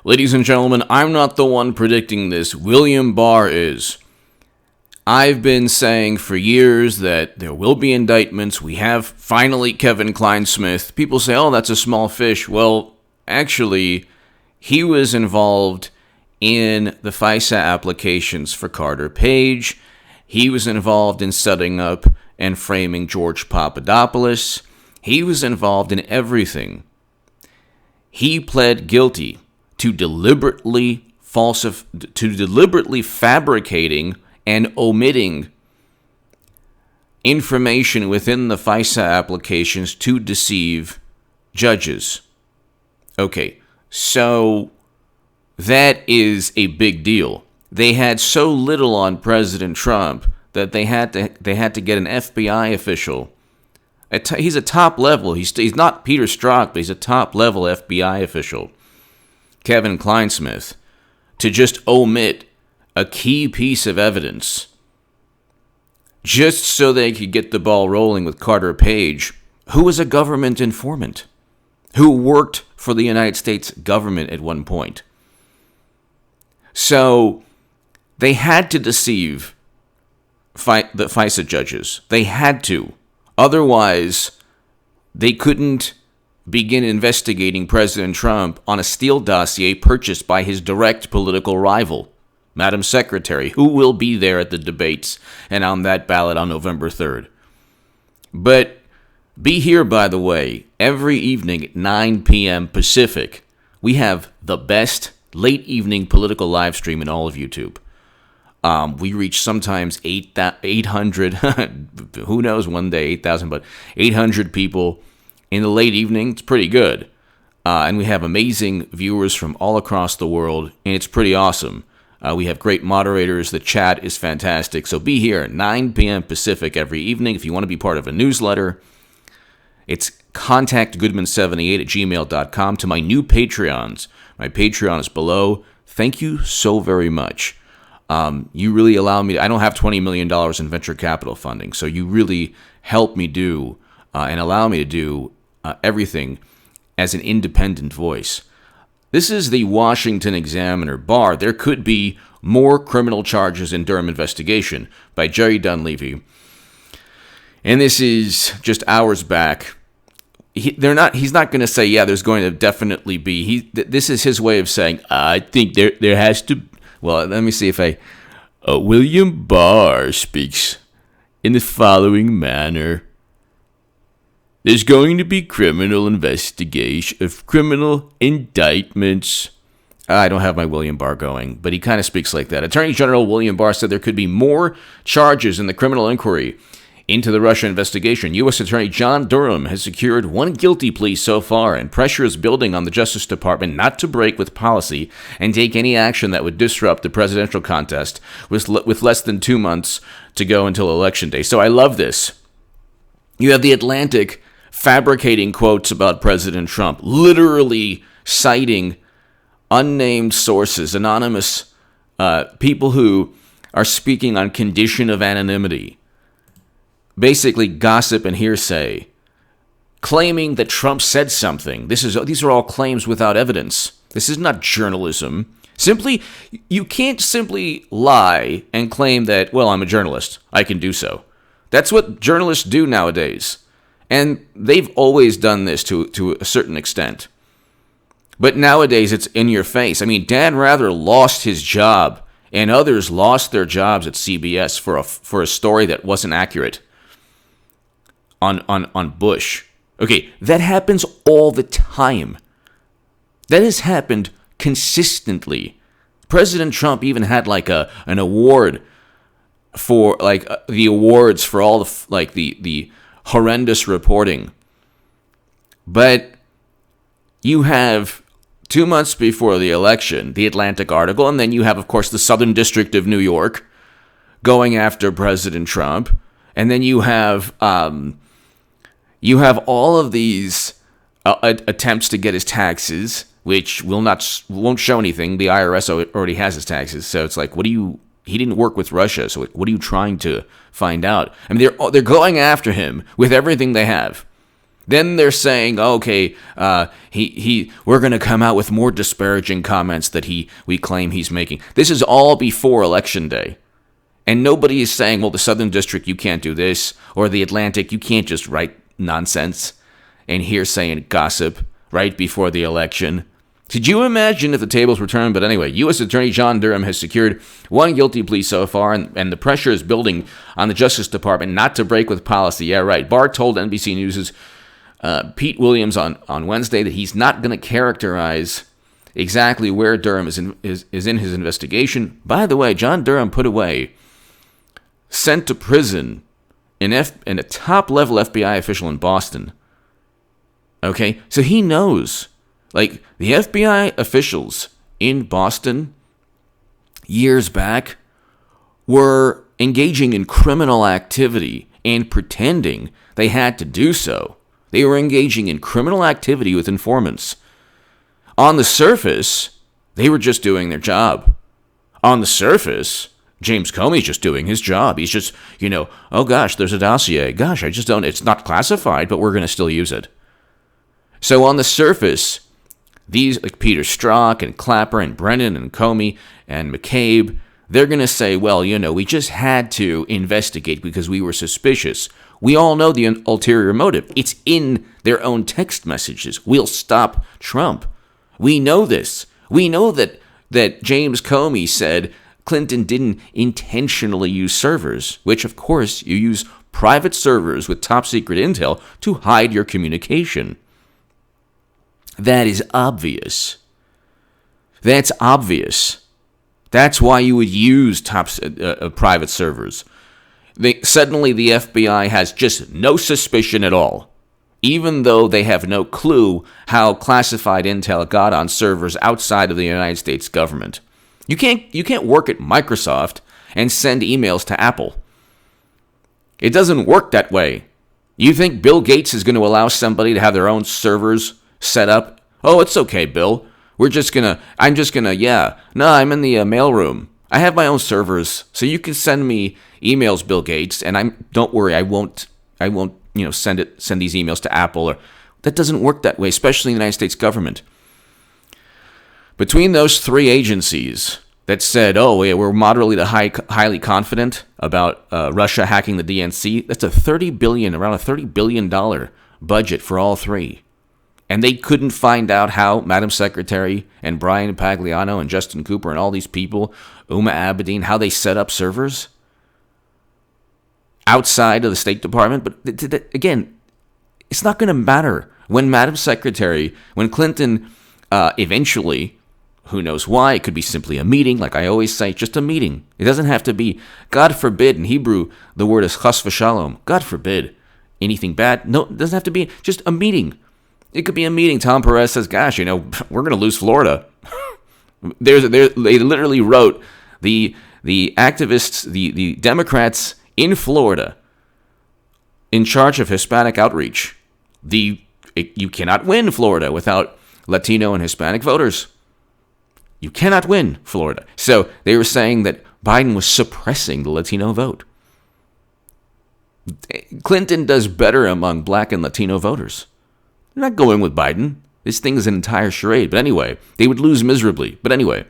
Ladies and gentlemen, I'm not the one predicting this. William Barr is. I've been saying for years that there will be indictments. We have finally Kevin Clinesmith. People say, oh, that's a small fish. Well, actually, he was involved in the FISA applications for Carter Page. He was involved in setting up and framing George Papadopoulos. He was involved in everything. He pled guilty to deliberately fabricating and omitting information within the FISA applications to deceive judges. Okay, so that is a big deal. They had so little on President Trump that they had to get an FBI official. He's a top level. He's not Peter Strzok, but he's a top level FBI official, Kevin Clinesmith, to just omit a key piece of evidence just so they could get the ball rolling with Carter Page, who was a government informant, who worked for the United States government at one point. So they had to deceive the FISA judges. They had to. Otherwise, they couldn't begin investigating President Trump on a Steele dossier purchased by his direct political rival, Madam Secretary, who will be there at the debates and on that ballot on November 3rd. But be here, by the way, every evening at 9 p.m. Pacific. We have the best late evening political live stream in all of YouTube. We reach sometimes 800, who knows, one day 8,000, but 800 people in the late evening. It's pretty good. And we have amazing viewers from all across the world, and it's pretty awesome. We have great moderators. The chat is fantastic. So be here at 9 p.m. Pacific every evening. If you want to be part of a newsletter, it's contactgoodman78@gmail.com. To my new Patreons, my Patreon is below. Thank you so very much. You really allow me I don't have $20 million in venture capital funding, so you really help me do and allow me to do everything as an independent voice. This is the Washington Examiner. Barr, there could be more criminal charges in Durham investigation, by Jerry Dunleavy. And this is just hours back. He's not going to say, yeah, there's going to definitely be. This is his way of saying, I think there has to. Well, let me see if William Barr speaks in the following manner. There's going to be criminal investigation of criminal indictments. I don't have my William Barr going, but he kind of speaks like that. Attorney General William Barr said there could be more charges in the criminal inquiry into the Russia investigation. U.S. Attorney John Durham has secured one guilty plea so far, and pressure is building on the Justice Department not to break with policy and take any action that would disrupt the presidential contest with less than 2 months to go until Election Day. So I love this. You have The Atlantic fabricating quotes about President Trump, literally citing unnamed sources, anonymous people who are speaking on condition of anonymity. Basically gossip and hearsay, claiming that Trump said something. These are all claims without evidence. This is not journalism. You can't simply lie and claim that, well, I'm a journalist. I can do so. That's what journalists do nowadays. And they've always done this to a certain extent. But nowadays it's in your face. I mean, Dan Rather lost his job, and others lost their jobs at CBS for a story that wasn't accurate on Bush. Okay, that happens all the time. That has happened consistently. President Trump even had like an award for the awards for all the horrendous reporting. But you have 2 months before the election, the Atlantic article, and then you have, of course, the Southern District of New York going after President Trump, and then you have all of these attempts to get his taxes, which won't show anything. The IRS already has his taxes, so it's like, he didn't work with Russia, so what are you trying to find out? I mean, they're going after him with everything they have. Then they're saying, okay, we're going to come out with more disparaging comments that we claim he's making. This is all before Election Day. And nobody is saying, well, the Southern District, you can't do this, or the Atlantic, you can't just write nonsense and hearsay and gossip right before the election. Could you imagine if the tables were turned? But anyway, U.S. Attorney John Durham has secured one guilty plea so far, and the pressure is building on the Justice Department not to break with policy. Yeah, right. Barr told NBC News' Pete Williams on Wednesday that he's not going to characterize exactly where Durham is in his investigation. By the way, John Durham put away, sent to prison, in a top-level FBI official in Boston. Okay, so he knows. Like, the FBI officials in Boston years back were engaging in criminal activity and pretending they had to do so. They were engaging in criminal activity with informants. On the surface, they were just doing their job. On the surface, James Comey's just doing his job. He's just, oh gosh, there's a dossier. Gosh, it's not classified, but we're going to still use it. So on the surface, these, like Peter Strzok and Clapper and Brennan and Comey and McCabe, they're going to say, well, we just had to investigate because we were suspicious. We all know the ulterior motive. It's in their own text messages. We'll stop Trump. We know this. We know that James Comey said Clinton didn't intentionally use servers, which, of course, you use private servers with top-secret intel to hide your communication. That is obvious. That's obvious. That's why you would use private servers. Suddenly, the FBI has just no suspicion at all, even though they have no clue how classified intel got on servers outside of the United States government. You can't work at Microsoft and send emails to Apple. It doesn't work that way. You think Bill Gates is going to allow somebody to have their own servers set up? Oh, it's okay, Bill. I'm in the mailroom. I have my own servers, so you can send me emails, Bill Gates, and don't worry, I won't send these emails to Apple. That doesn't work that way, especially in the United States government. Between those three agencies that said, oh, yeah, we're moderately to highly confident about Russia hacking the DNC, that's around a $30 billion budget for all three. And they couldn't find out how Madam Secretary and Brian Pagliano and Justin Cooper and all these people, Uma Abedin, how they set up servers outside of the State Department. But again, it's not going to matter when Madam Secretary, when Clinton eventually, who knows why, it could be simply a meeting, like I always say, just a meeting. It doesn't have to be, God forbid, in Hebrew, the word is chas v'shalom, God forbid, anything bad. No, it doesn't have to be just a meeting. It could be a meeting. Tom Perez says, gosh, we're going to lose Florida. They literally wrote, the activists, the Democrats in Florida in charge of Hispanic outreach, you cannot win Florida without Latino and Hispanic voters. You cannot win Florida. So they were saying that Biden was suppressing the Latino vote. Clinton does better among black and Latino voters. They're not going with Biden. This thing is an entire charade. But anyway, they would lose miserably. But anyway,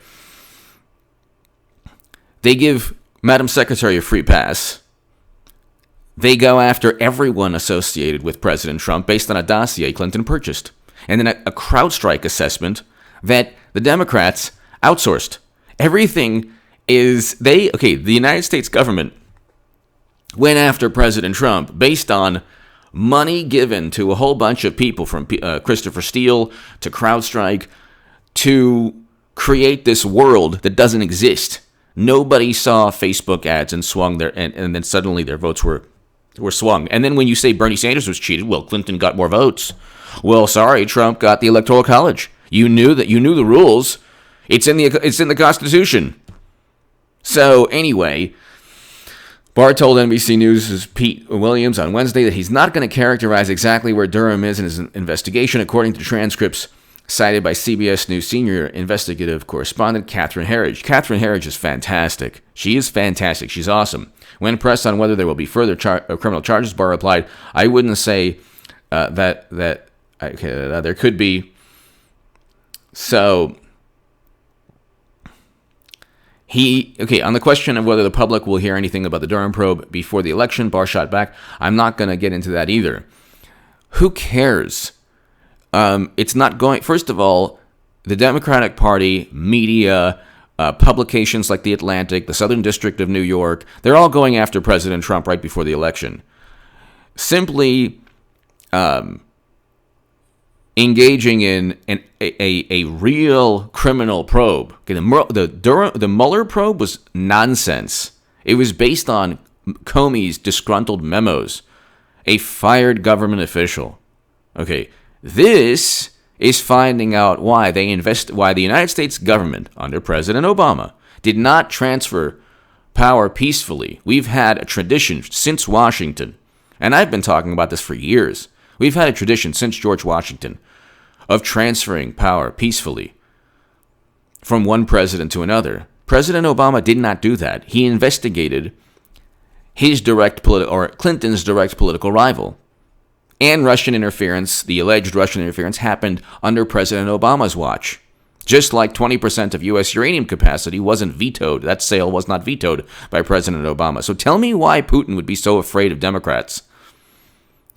they give Madam Secretary a free pass. They go after everyone associated with President Trump based on a dossier Clinton purchased. And then a CrowdStrike assessment that the Democrats outsourced. Everything is, the United States government went after President Trump based on money given to a whole bunch of people, from Christopher Steele to CrowdStrike, to create this world that doesn't exist. Nobody saw Facebook ads and swung and then suddenly their votes were swung. And then when you say Bernie Sanders was cheated, well, Clinton got more votes. Well, sorry, Trump got the Electoral College. You knew the rules. It's in the Constitution. So anyway, Barr told NBC News' Pete Williams on Wednesday that he's not going to characterize exactly where Durham is in his investigation, according to transcripts cited by CBS News senior investigative correspondent Catherine Herridge. Catherine Herridge is fantastic. She is fantastic. She's awesome. When pressed on whether there will be further criminal charges, Barr replied, I wouldn't say there could be. So on the question of whether the public will hear anything about the Durham probe before the election, Barr shot back, I'm not going to get into that either. Who cares? It's not going. First of all, the Democratic Party, media, publications like The Atlantic, the Southern District of New York, they're all going after President Trump right before the election. Simply engaging in a real criminal probe. Okay, the Mueller probe was nonsense. It was based on Comey's disgruntled memos, a fired government official. Okay, this is finding out why the United States government under President Obama did not transfer power peacefully. We've had a tradition since Washington, and I've been talking about this for years. We've had a tradition since George Washington of transferring power peacefully from one president to another. President Obama did not do that. He investigated his Clinton's direct political rival. And Russian interference, the alleged Russian interference, happened under President Obama's watch. Just like 20% of U.S. uranium capacity wasn't vetoed. That sale was not vetoed by President Obama. So tell me why Putin would be so afraid of Democrats.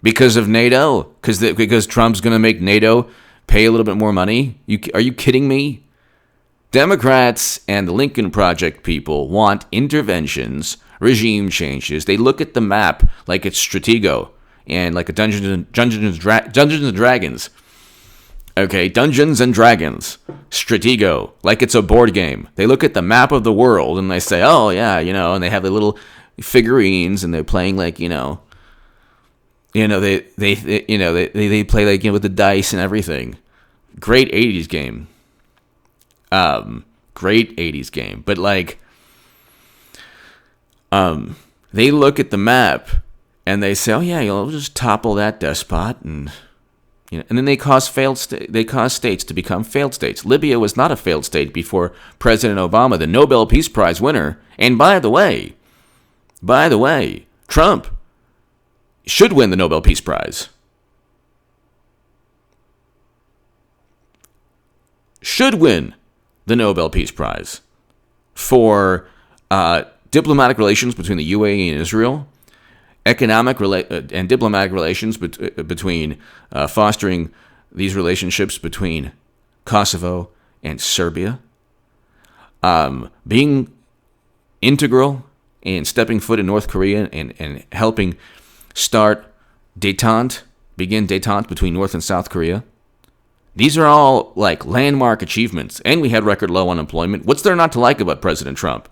Because of NATO? Because Trump's going to make NATO pay a little bit more money? Are you kidding me? Democrats and the Lincoln Project people want interventions, regime changes. They look at the map like it's Stratego and like a Dungeons and Dragons. Okay, Dungeons and Dragons, Stratego, like it's a board game. They look at the map of the world and they say, oh yeah, and they have the little figurines and they're playing like, they play like with the dice and everything. Great 80s game. Great 80s game. But like, they look at the map and they say, oh yeah, we'll just topple that despot and then they cause states to become failed states. Libya was not a failed state before President Obama, the Nobel Peace Prize winner. And by the way, Trump should win the Nobel Peace Prize. Should win the Nobel Peace Prize for diplomatic relations between the UAE and Israel, economic and diplomatic relations between fostering these relationships between Kosovo and Serbia, being integral in stepping foot in North Korea and helping begin détente between North and South Korea. These are all like landmark achievements, and we had record low unemployment. What's there not to like about President Trump?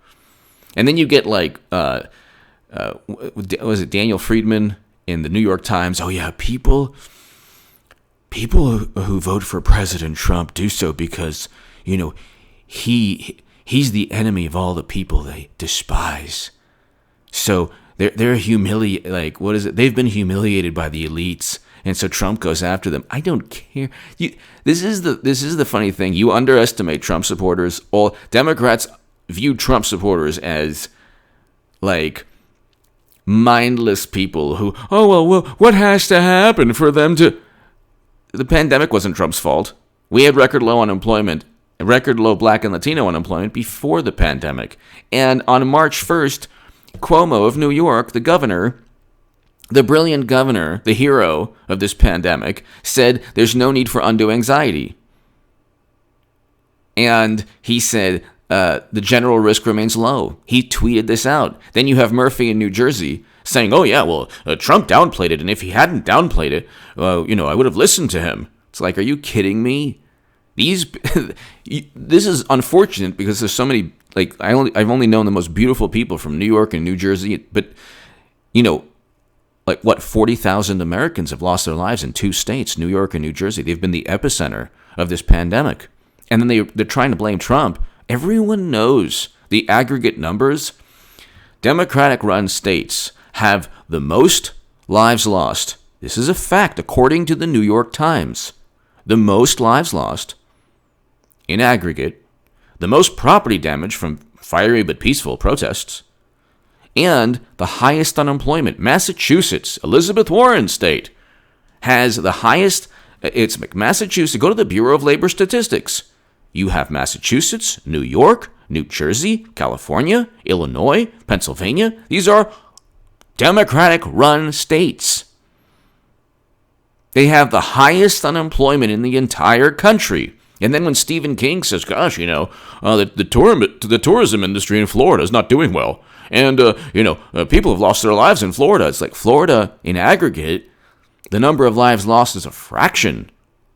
And then you get like, was it Daniel Friedman in the New York Times? Oh yeah, people who vote for President Trump do so because he's the enemy of all the people they despise. So they're humiliated. Like, what is it? They've been humiliated by the elites, and so Trump goes after them. I don't care. This is the funny thing. You underestimate Trump supporters. All Democrats view Trump supporters as like mindless people who, well, what has to happen for them to... The pandemic wasn't Trump's fault. We had record low unemployment, record low Black and Latino unemployment before the pandemic. And on March 1st, Cuomo of New York, the governor, the brilliant governor, the hero of this pandemic, said there's no need for undue anxiety. And he said the general risk remains low. He tweeted this out. Then you have Murphy in New Jersey saying, oh yeah, well, Trump downplayed it, and if he hadn't downplayed it, I would have listened to him. It's like, are you kidding me? This is unfortunate because there's so many, like, I've only known the most beautiful people from New York and New Jersey, but, 40,000 Americans have lost their lives in two states, New York and New Jersey. They've been the epicenter of this pandemic. And then they're trying to blame Trump. Everyone knows the aggregate numbers. Democratic-run states have the most lives lost. This is a fact, according to the New York Times. The most lives lost in aggregate, the most property damage from fiery but peaceful protests, and the highest unemployment. Massachusetts, Elizabeth Warren's state, has the highest. It's Massachusetts. Go to the Bureau of Labor Statistics. You have Massachusetts, New York, New Jersey, California, Illinois, Pennsylvania. These are Democratic-run states. They have the highest unemployment in the entire country. And then when Stephen King says, gosh, the tourism industry in Florida is not doing well. And, people have lost their lives in Florida. It's like Florida, in aggregate, the number of lives lost is a fraction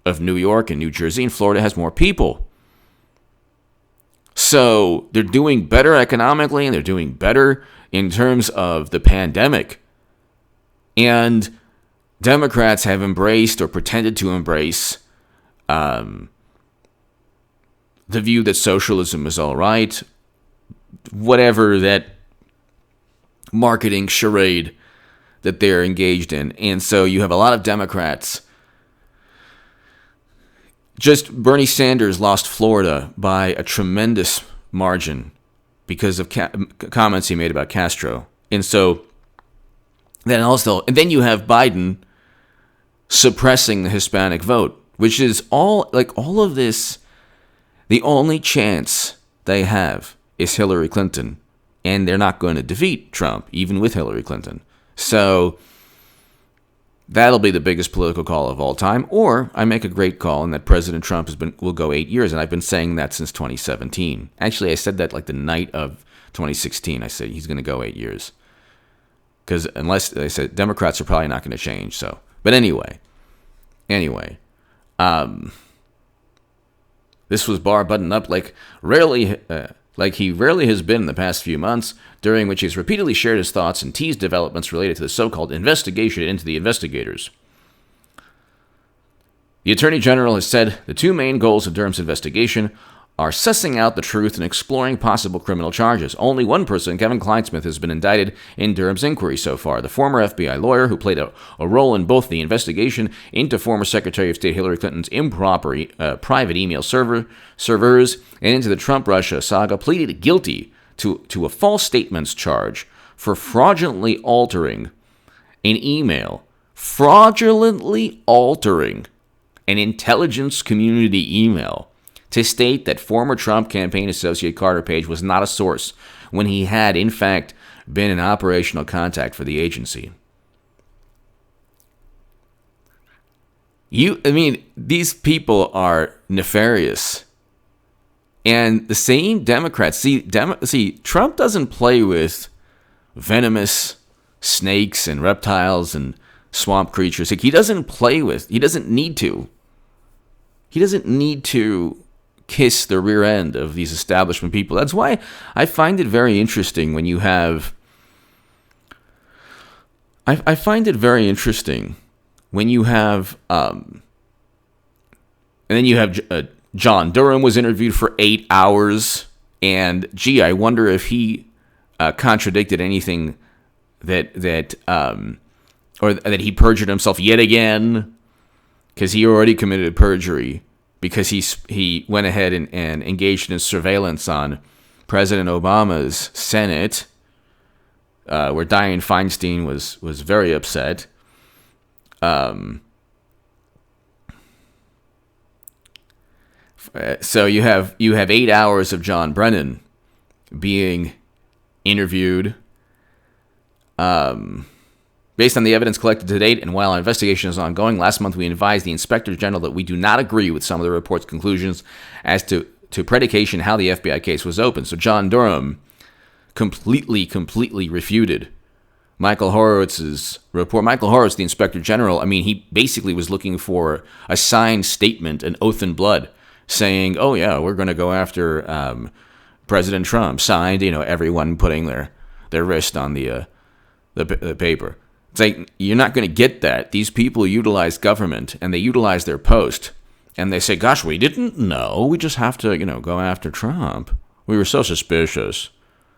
of New York and New Jersey, and Florida has more people. So they're doing better economically, and they're doing better in terms of the pandemic. And Democrats have embraced or pretended to embrace the view that socialism is all right, whatever that marketing charade that they're engaged in. And so you have a lot of Democrats. Just Bernie Sanders lost Florida by a tremendous margin because of comments he made about Castro. And so then you have Biden suppressing the Hispanic vote, which is all of this. The only chance they have is Hillary Clinton, and they're not going to defeat Trump, even with Hillary Clinton. So that'll be the biggest political call of all time. Or I make a great call, and that President Trump will go 8 years, and I've been saying that since 2017. Actually, I said that like the night of 2016. I said he's going to go 8 years, because unless they said Democrats are probably not going to change. So, but anyway. This was Barr buttoned up like he rarely has been in the past few months, during which he's repeatedly shared his thoughts and teased developments related to the so-called investigation into the investigators. The Attorney General has said the two main goals of Durham's investigation are sussing out the truth and exploring possible criminal charges. Only one person, Kevin Kleinsmith, has been indicted in Durham's inquiry so far. The former FBI lawyer who played a role in both the investigation into former Secretary of State Hillary Clinton's improper private email servers and into the Trump-Russia saga pleaded guilty to a false statements charge for fraudulently altering an email. Fraudulently altering an intelligence community email to state that former Trump campaign associate Carter Page was not a source when he had, in fact, been an operational contact for the agency. These people are nefarious. And the same Democrats, Trump doesn't play with venomous snakes and reptiles and swamp creatures. He doesn't need to. He doesn't need to kiss the rear end of these establishment people. That's why I find it very interesting when you have... I find it very interesting when you have... and then you have John Durham was interviewed for 8 hours, and I wonder if he contradicted anything that he perjured himself yet again, because he already committed perjury, because he went ahead and engaged in surveillance on President Obama's Senate, where Dianne Feinstein was very upset. So you have 8 hours of John Brennan being interviewed. Based on the evidence collected to date, and while our investigation is ongoing, last month we advised the Inspector General that we do not agree with some of the report's conclusions as to predication how the FBI case was opened. So John Durham completely refuted Michael Horowitz's report. Michael Horowitz, the Inspector General, he basically was looking for a signed statement, an oath in blood, saying, oh yeah, we're going to go after President Trump. Signed, everyone putting their wrist on the paper. It's like, you're not going to get that. These people utilize government, and they utilize their post, and they say, gosh, we didn't know. We just have to, go after Trump. We were so suspicious.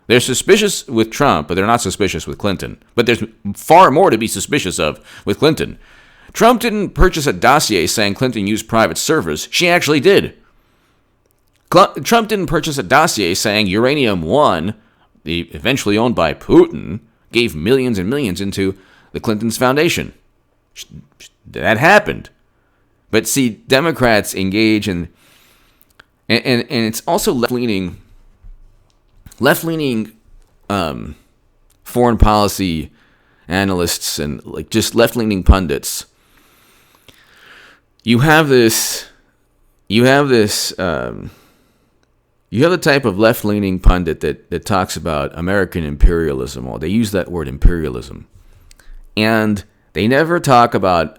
They're suspicious with Trump, but they're not suspicious with Clinton. But there's far more to be suspicious of with Clinton. Trump didn't purchase a dossier saying Clinton used private servers. She actually did. Trump didn't purchase a dossier saying Uranium One, eventually owned by Putin, gave millions and millions into the Clintons' foundation. That happened. But see, Democrats engage in, and it's also left-leaning foreign policy analysts and like just left-leaning pundits. You have the type of left-leaning pundit that talks about American imperialism. Well, they use that word imperialism. And they never talk about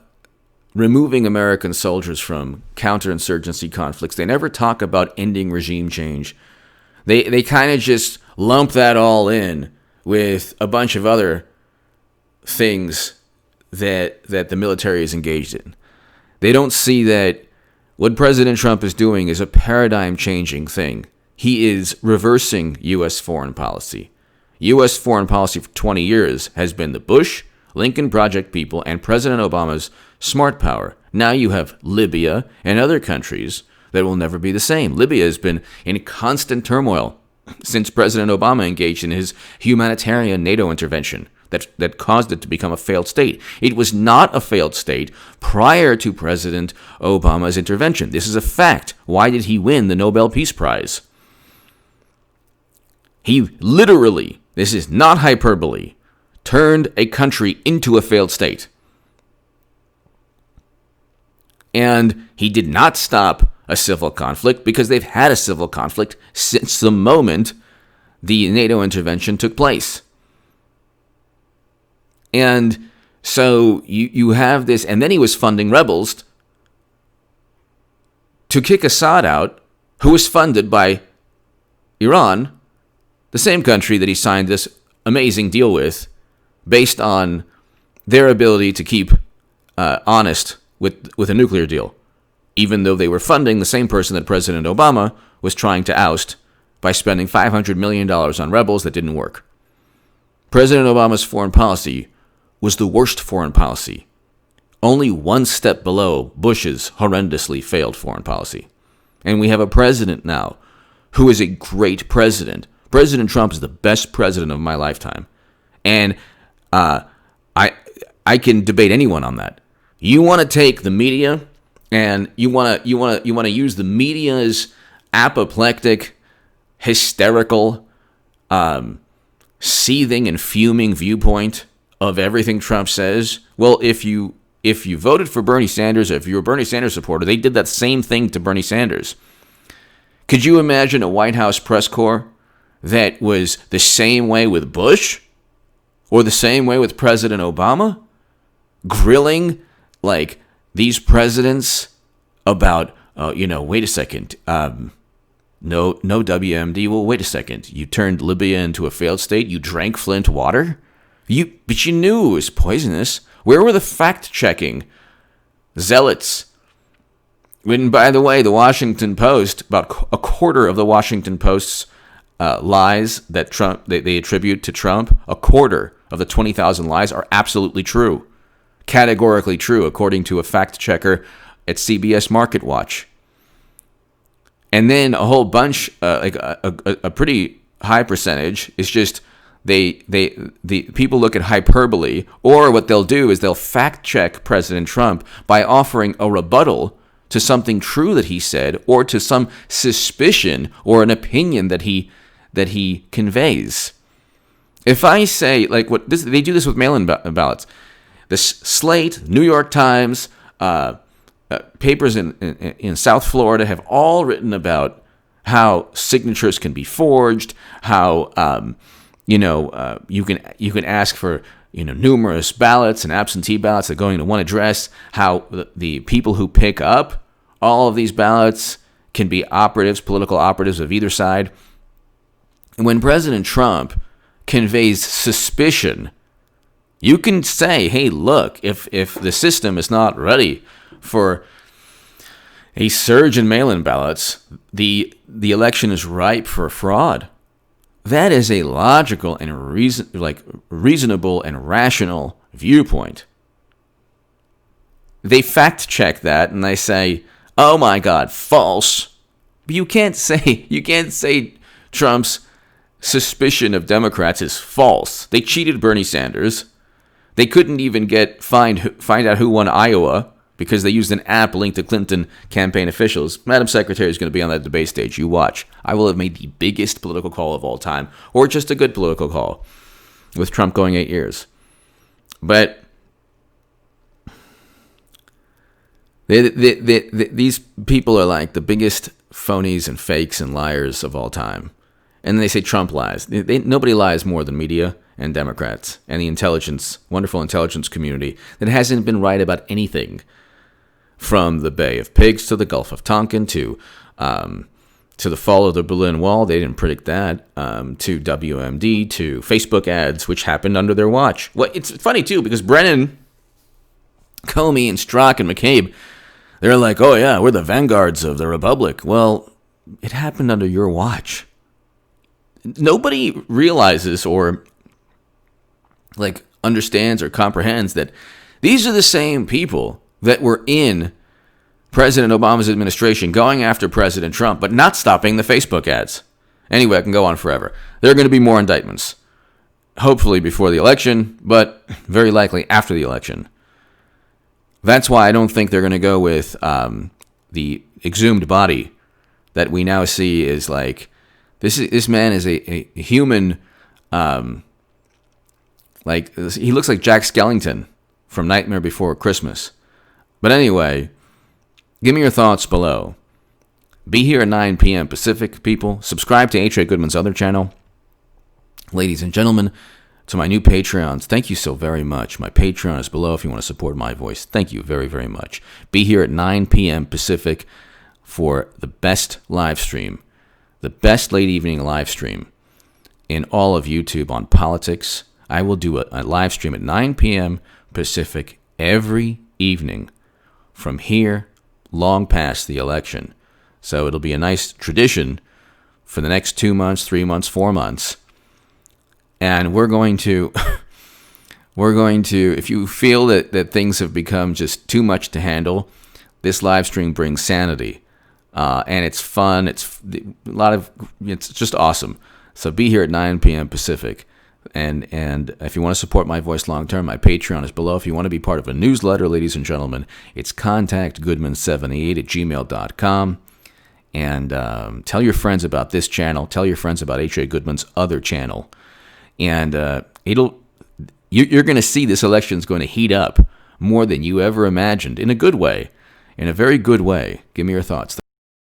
removing American soldiers from counterinsurgency conflicts. They never talk about ending regime change. They kind of just lump that all in with a bunch of other things that the military is engaged in. They don't see that what President Trump is doing is a paradigm-changing thing. He is reversing U.S. foreign policy. U.S. foreign policy for 20 years has been the Bush, Lincoln Project people, and President Obama's smart power. Now you have Libya and other countries that will never be the same. Libya has been in constant turmoil since President Obama engaged in his humanitarian NATO intervention that caused it to become a failed state. It was not a failed state prior to President Obama's intervention. This is a fact. Why did he win the Nobel Peace Prize? He literally, this is not hyperbole, turned a country into a failed state. And he did not stop a civil conflict because they've had a civil conflict since the moment the NATO intervention took place. And so you have this, and then he was funding rebels to kick Assad out, who was funded by Iran, the same country that he signed this amazing deal with, based on their ability to keep honest with a nuclear deal, even though they were funding the same person that President Obama was trying to oust by spending $500 million on rebels that didn't work. President Obama's foreign policy was the worst foreign policy, only one step below Bush's horrendously failed foreign policy. And we have a president now who is a great president. President Trump is the best president of my lifetime. And I can debate anyone on that. You want to take the media and you want to use the media's apoplectic, hysterical, seething and fuming viewpoint of everything Trump says. Well, if you voted for Bernie Sanders, or if you're a Bernie Sanders supporter, they did that same thing to Bernie Sanders. Could you imagine a White House press corps that was the same way with Bush or the same way with President Obama, grilling like these presidents about, wait a second, no WMD. Well, wait a second. You turned Libya into a failed state. You drank Flint water. But you knew it was poisonous. Where were the fact-checking zealots? When, by the way, the Washington Post, about a quarter of the Washington Post's lies that they attribute to Trump, a quarter of the 20,000 lies are absolutely true, categorically true, according to a fact-checker at CBS Market Watch. And then a whole bunch, a pretty high percentage, is just the people look at hyperbole, or what they'll do is they'll fact check President Trump by offering a rebuttal to something true that he said, or to some suspicion or an opinion that he conveys. If I say, like, they do this with mail-in ballots. The Slate, New York Times, papers in South Florida have all written about how signatures can be forged, how you can ask for numerous ballots and absentee ballots that go into one address, how the people who pick up all of these ballots can be operatives, political operatives of either side. And when President Trump conveys suspicion, you can say, hey, look, if the system is not ready for a surge in mail-in ballots, the election is ripe for fraud. That is a logical and reasonable and rational viewpoint. They fact check that and they say, "Oh my God, false." But you can't say Trump's suspicion of Democrats is false. They cheated Bernie Sanders. They couldn't even find out who won Iowa because they used an app linked to Clinton campaign officials. Madam Secretary is going to be on that debate stage. You watch. I will have made the biggest political call of all time, or just a good political call, with Trump going 8 years. But these people are like the biggest phonies and fakes and liars of all time. And they say Trump lies. Nobody lies more than media and Democrats and the wonderful intelligence community that hasn't been right about anything, from the Bay of Pigs to the Gulf of Tonkin to the fall of the Berlin Wall. They didn't predict that. To WMD, to Facebook ads, which happened under their watch. Well, it's funny, too, because Brennan, Comey, and Strzok and McCabe, they're like, oh, yeah, we're the vanguards of the Republic. Well, it happened under your watch. Nobody realizes or understands or comprehends that these are the same people that were in President Obama's administration going after President Trump, but not stopping the Facebook ads. Anyway, I can go on forever. There are going to be more indictments, hopefully before the election, but very likely after the election. That's why I don't think they're going to go with the exhumed body that we now see is like, this man is a human, he looks like Jack Skellington from Nightmare Before Christmas. But anyway, give me your thoughts below. Be here at 9 p.m. Pacific, people. Subscribe to H.A. Goodman's other channel. Ladies and gentlemen, to my new Patreons, thank you so very much. My Patreon is below if you want to support my voice. Thank you very, very much. Be here at 9 p.m. Pacific for the best live stream, the best late evening live stream in all of YouTube on politics. I will do a live stream at 9 p.m. Pacific every evening from here long past the election. So it'll be a nice tradition for the next 2 months, 3 months, 4 months. And we're going to, if you feel that things have become just too much to handle, this live stream brings sanity. And it's fun. It's just awesome. So be here at 9 p.m. Pacific. And if you want to support my voice long term, my Patreon is below. If you want to be part of a newsletter, ladies and gentlemen, it's contactgoodman78@gmail.com. And tell your friends about this channel. Tell your friends about H.A. Goodman's other channel. And you're going to see this election is going to heat up more than you ever imagined, in a good way, in a very good way. Give me your thoughts.